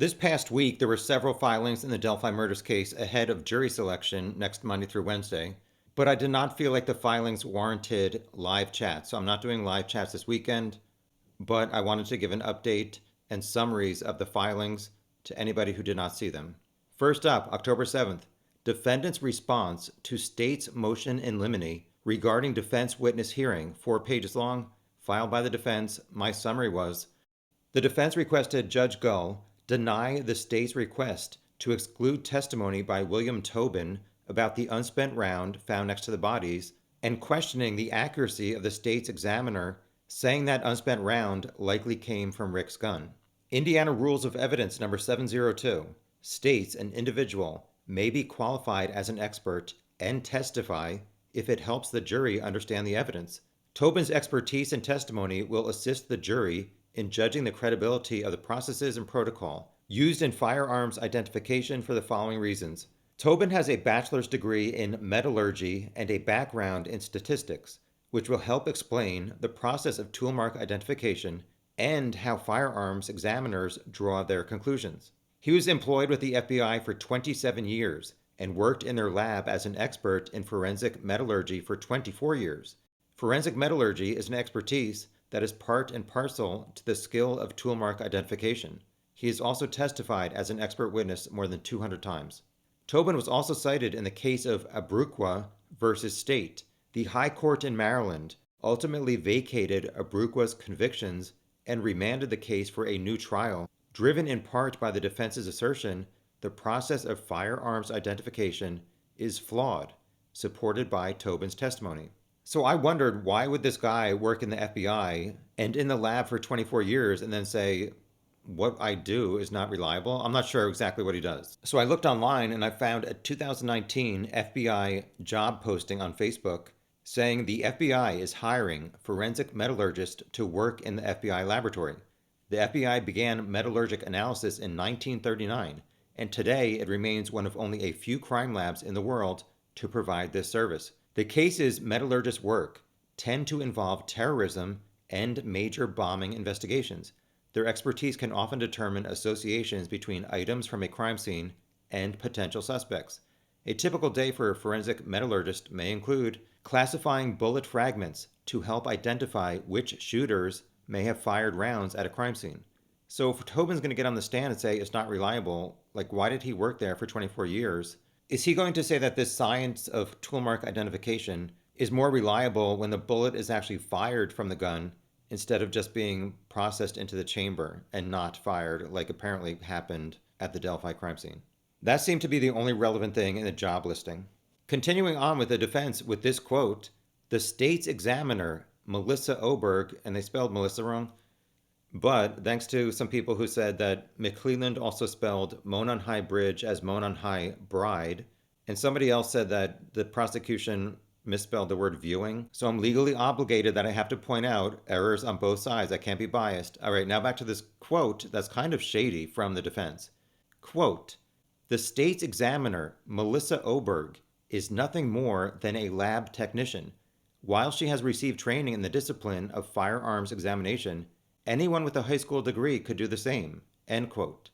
This past week, there were several filings in the Delphi murders case ahead of jury selection next Monday through Wednesday, but I did not feel like the filings warranted live chats. So I'm not doing live chats this weekend, but I wanted to give an update and summaries of the filings to anybody who did not see them. First up, October 7th, defendant's response to state's motion in limine regarding defense witness hearing, 4 pages long, filed by the defense. My summary was, the defense requested Judge Gull deny the state's request to exclude testimony by William Tobin about the unspent round found next to the bodies and questioning the accuracy of the state's examiner saying that unspent round likely came from Rick's gun. Indiana Rules of Evidence number 702 states an individual may be qualified as an expert and testify if it helps the jury understand the evidence. Tobin's expertise and testimony will assist the jury in judging the credibility of the processes and protocol used in firearms identification for the following reasons. Tobin has a bachelor's degree in metallurgy and a background in statistics, which will help explain the process of tool mark identification and how firearms examiners draw their conclusions. He was employed with the FBI for 27 years and worked in their lab as an expert in forensic metallurgy for 24 years. Forensic metallurgy is an expertise that is part and parcel to the skill of tool mark identification. He has also testified as an expert witness more than 200 times. Tobin was also cited in the case of Abrukwa versus State. The High Court in Maryland ultimately vacated Abrukwa's convictions and remanded the case for a new trial, driven in part by the defense's assertion the process of firearms identification is flawed, supported by Tobin's testimony. So I wondered, why would this guy work in the FBI and in the lab for 24 years and then say, what I do is not reliable? I'm not sure exactly what he does. So I looked online and I found a 2019 FBI job posting on Facebook saying the FBI is hiring forensic metallurgists to work in the FBI laboratory. The FBI began metallurgic analysis in 1939, and today it remains one of only a few crime labs in the world to provide this service. The cases metallurgists work tend to involve terrorism and major bombing investigations. Their expertise can often determine associations between items from a crime scene and potential suspects. A typical day for a forensic metallurgist may include classifying bullet fragments to help identify which shooters may have fired rounds at a crime scene. So if Tobin's going to get on the stand and say it's not reliable, like, why did he work there for 24 years? Is he going to say that this science of tool mark identification is more reliable when the bullet is actually fired from the gun instead of just being processed into the chamber and not fired, like apparently happened at the Delphi crime scene? That seemed to be the only relevant thing in the job listing. Continuing on with the defense with this quote, the state's examiner, Melissa Oberg, and they spelled Melissa wrong, but thanks to some people who said that McClelland also spelled Monon High Bridge as Monon High Bride, and somebody else said that the prosecution misspelled the word viewing. So I'm legally obligated that I have to point out errors on both sides. I can't be biased. All right, now back to this quote that's kind of shady from the defense. Quote, the state's examiner, Melissa Oberg, is nothing more than a lab technician. While she has received training in the discipline of firearms examination, anyone with a high school degree could do the same. End quote.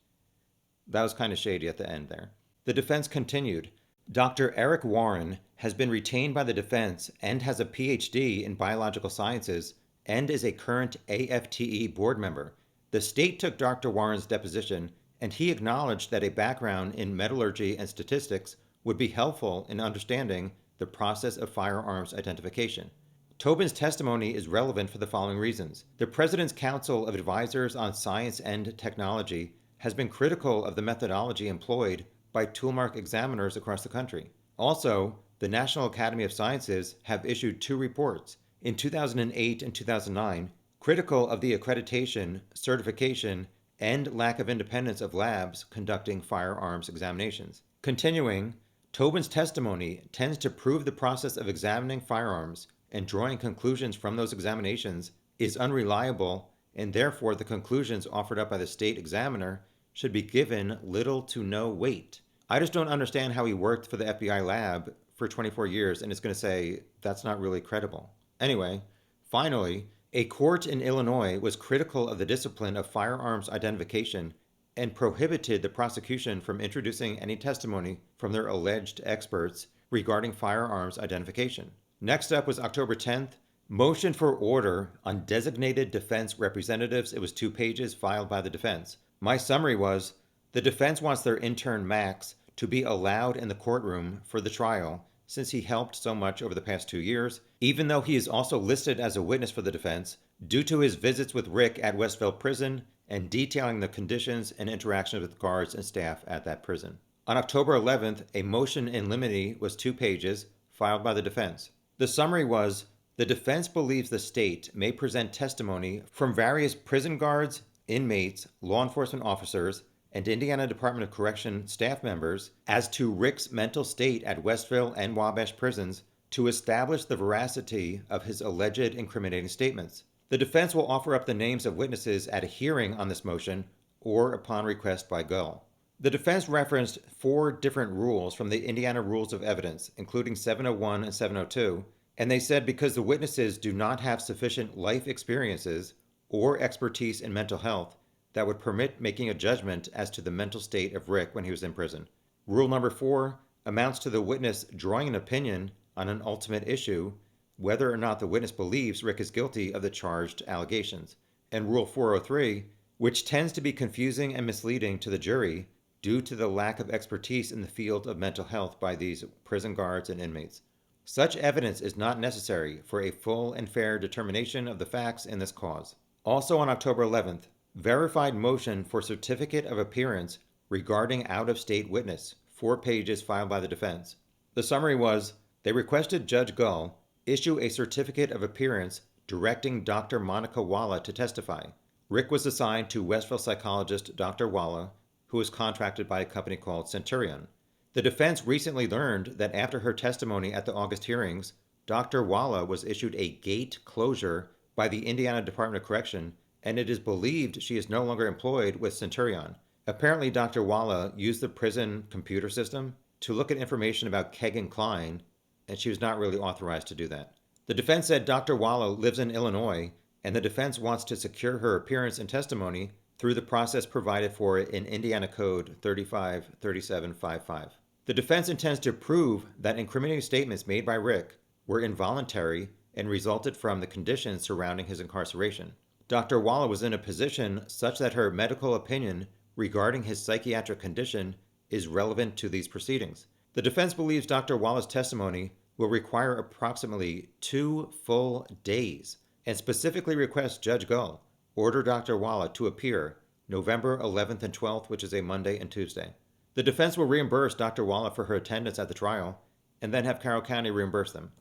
That was kind of shady at the end there. The defense continued. Dr. Eric Warren has been retained by the defense and has a PhD in biological sciences and is a current AFTE board member. The state took Dr. Warren's deposition, and he acknowledged that a background in metallurgy and statistics would be helpful in understanding the process of firearms identification. Tobin's testimony is relevant for the following reasons. The President's Council of Advisors on Science and Technology has been critical of the methodology employed by toolmark examiners across the country. Also, the National Academy of Sciences have issued 2 reports in 2008 and 2009 critical of the accreditation, certification, and lack of independence of labs conducting firearms examinations. Continuing, Tobin's testimony tends to prove the process of examining firearms and drawing conclusions from those examinations is unreliable, and therefore the conclusions offered up by the state examiner should be given little to no weight. I just don't understand how he worked for the FBI lab for 24 years and is going to say that's not really credible. Anyway, finally, a court in Illinois was critical of the discipline of firearms identification and prohibited the prosecution from introducing any testimony from their alleged experts regarding firearms identification. Next up was October 10th, motion for order on designated defense representatives. It was 2 pages filed by the defense. My summary was, the defense wants their intern Max to be allowed in the courtroom for the trial since he helped so much over the past 2 years, even though he is also listed as a witness for the defense due to his visits with Rick at Westville Prison and detailing the conditions and interactions with guards and staff at that prison. On October 11th, a motion in limine was 2 pages filed by the defense. The summary was, the defense believes the state may present testimony from various prison guards, inmates, law enforcement officers, and Indiana Department of Correction staff members as to Rick's mental state at Westville and Wabash prisons to establish the veracity of his alleged incriminating statements. The defense will offer up the names of witnesses at a hearing on this motion or upon request by Gull. The defense referenced 4 different rules from the Indiana Rules of Evidence, including 701 and 702, and they said because the witnesses do not have sufficient life experiences or expertise in mental health that would permit making a judgment as to the mental state of Rick when he was in prison. Rule number 4 amounts to the witness drawing an opinion on an ultimate issue, whether or not the witness believes Rick is guilty of the charged allegations. And Rule 403, which tends to be confusing and misleading to the jury due to the lack of expertise in the field of mental health by these prison guards and inmates. Such evidence is not necessary for a full and fair determination of the facts in this cause. Also on October 11th, verified motion for certificate of appearance regarding out-of-state witness, 4 pages filed by the defense. The summary was, they requested Judge Gull issue a certificate of appearance directing Dr. Monica Walla to testify. Rick was assigned to Westville psychologist Dr. Walla, who was contracted by a company called Centurion. The defense recently learned that after her testimony at the August hearings, Dr. Walla was issued a gate closure by the Indiana Department of Correction, and it is believed she is no longer employed with Centurion. Apparently, Dr. Walla used the prison computer system to look at information about Kegan Kline, and she was not really authorized to do that. The defense said Dr. Walla lives in Illinois, and the defense wants to secure her appearance and testimony through the process provided for in Indiana Code 353755. The defense intends to prove that incriminating statements made by Rick were involuntary and resulted from the conditions surrounding his incarceration. Dr. Walla was in a position such that her medical opinion regarding his psychiatric condition is relevant to these proceedings. The defense believes Dr. Walla's testimony will require approximately 2 full days and specifically requests Judge Gull order Dr. Walla to appear November 11th and 12th, which is a Monday and Tuesday. The defense will reimburse Dr. Walla for her attendance at the trial and then have Carroll County reimburse them.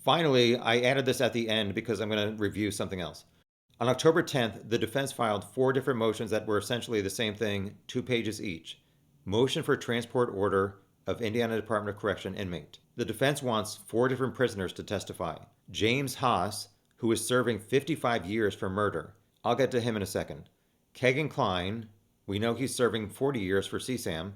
Finally, I added this at the end because I'm going to review something else. On October 10th, the defense filed 4 different motions that were essentially the same thing, 2 pages each. Motion for transport order of Indiana Department of Correction inmate. The defense wants 4 different prisoners to testify. James Haas, who is serving 55 years for murder. I'll get to him in a second. Kegan Kline, we know he's serving 40 years for CSAM.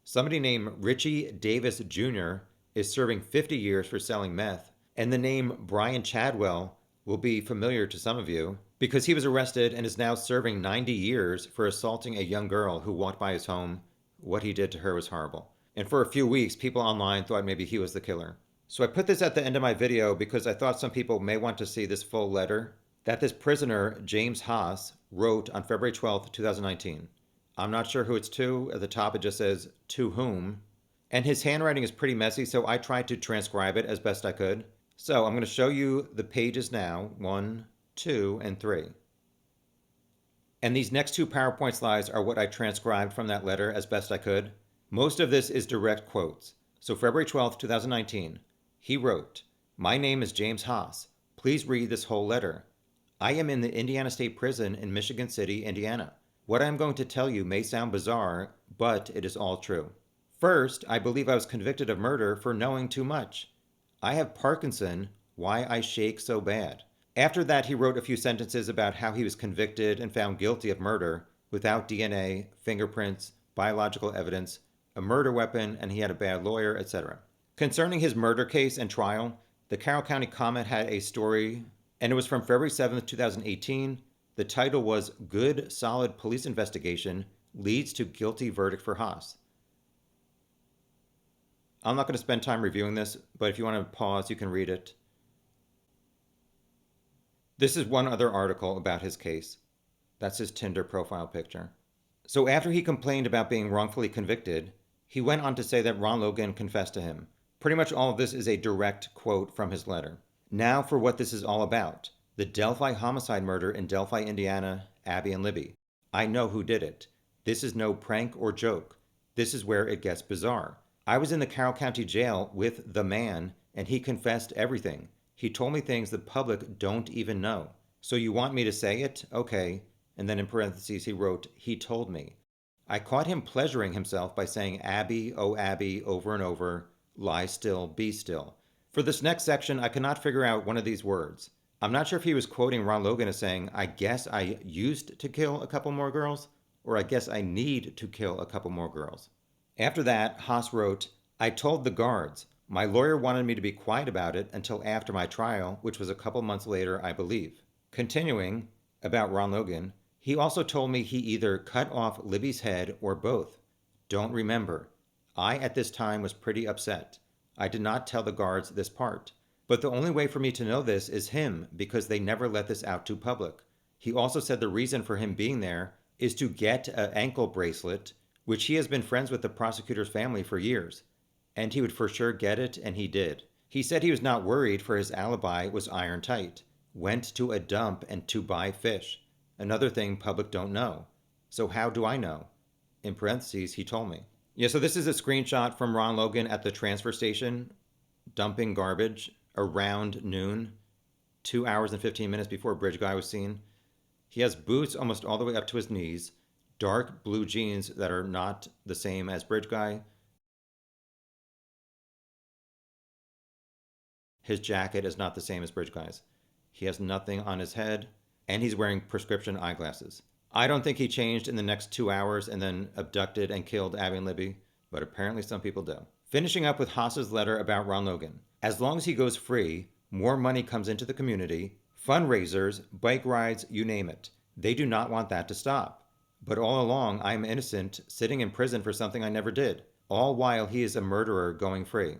Somebody named Richie Davis Jr. is serving 50 years for selling meth. And the name Brian Chadwell will be familiar to some of you because he was arrested and is now serving 90 years for assaulting a young girl who walked by his home. What he did to her was horrible. And for a few weeks, people online thought maybe he was the killer. So I put this at the end of my video because I thought some people may want to see this full letter that this prisoner, James Haas, wrote on February 12th, 2019. I'm not sure who it's to. At the top, it just says, to whom. And his handwriting is pretty messy, so I tried to transcribe it as best I could. So I'm going to show you the pages now, 1, 2, and 3. And these next 2 PowerPoint slides are what I transcribed from that letter as best I could. Most of this is direct quotes. So February 12th, 2019, he wrote, "My name is James Haas. Please read this whole letter. I am in the Indiana State Prison in Michigan City, Indiana. What I am going to tell you may sound bizarre, but it is all true. First, I believe I was convicted of murder for knowing too much. I have Parkinson, why I shake so bad." After that, he wrote a few sentences about how he was convicted and found guilty of murder without DNA, fingerprints, biological evidence, a murder weapon, and he had a bad lawyer, etc. Concerning his murder case and trial, the Carroll County Comment had a story, and it was from February 7th, 2018. The title was Good Solid Police Investigation leads to guilty verdict for Haas. I'm not going to spend time reviewing this, but if you want to pause, you can read it. This is one other article about his case. That's his Tinder profile picture. So after he complained about being wrongfully convicted, he went on to say that Ron Logan confessed to him. Pretty much all of this is a direct quote from his letter. Now for what this is all about. The Delphi homicide murder in Delphi, Indiana, Abby and Libby. I know who did it. This is no prank or joke. This is where it gets bizarre. I was in the Carroll County Jail with the man, and he confessed everything. He told me things the public don't even know. So you want me to say it? Okay. And then in parentheses, he wrote, he told me. I caught him pleasuring himself by saying Abby, oh Abby, over and over, lie still, be still. For this next section, I could not figure out one of these words. I'm not sure if he was quoting Ron Logan as saying, I guess I used to kill a couple more girls, or I guess I need to kill a couple more girls. After that, Haas wrote, I told the guards. My lawyer wanted me to be quiet about it until after my trial, which was a couple months later, I believe. Continuing, about Ron Logan, he also told me he either cut off Libby's head or both. Don't remember. I, at this time, was pretty upset. I did not tell the guards this part. But the only way for me to know this is him, because they never let this out to public. He also said the reason for him being there is to get an ankle bracelet, which he has been friends with the prosecutor's family for years. And he would for sure get it, and he did. He said he was not worried, for his alibi was iron tight. Went to a dump and to buy fish. Another thing public don't know. So how do I know? In parentheses, he told me. Yeah, so this is a screenshot from Ron Logan at the transfer station, dumping garbage around noon, 2 hours and 15 minutes before Bridge Guy was seen. He has boots almost all the way up to his knees, dark blue jeans that are not the same as Bridge Guy. His jacket is not the same as Bridge Guy's. He has nothing on his head, and he's wearing prescription eyeglasses. I don't think he changed in the next 2 hours and then abducted and killed Abby and Libby, but apparently some people do. Finishing up with Haas's letter about Ron Logan. As long as he goes free, more money comes into the community, fundraisers, bike rides, you name it. They do not want that to stop. But all along, I am innocent, sitting in prison for something I never did, all while he is a murderer going free.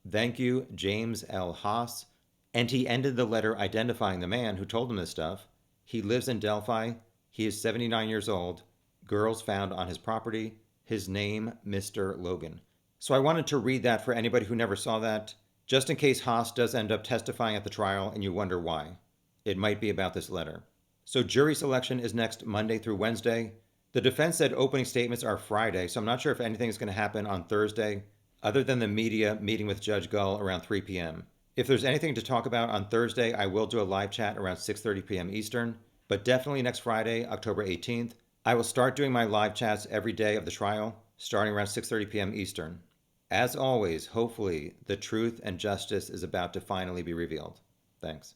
Thank you, James L. Haas. And he ended the letter identifying the man who told him this stuff. He lives in Delphi. He is 79 years old. Girls found on his property. His name, Mr. Logan. So I wanted to read that for anybody who never saw that, just in case Haas does end up testifying at the trial and you wonder why. It might be about this letter. So jury selection is next Monday through Wednesday. The defense said opening statements are Friday, so I'm not sure if anything is going to happen on Thursday, other than the media meeting with Judge Gull around 3 p.m. If there's anything to talk about on Thursday, I will do a live chat around 6:30 p.m. Eastern, but definitely next Friday, October 18th, I will start doing my live chats every day of the trial, starting around 6:30 p.m. Eastern. As always, hopefully, the truth and justice is about to finally be revealed. Thanks.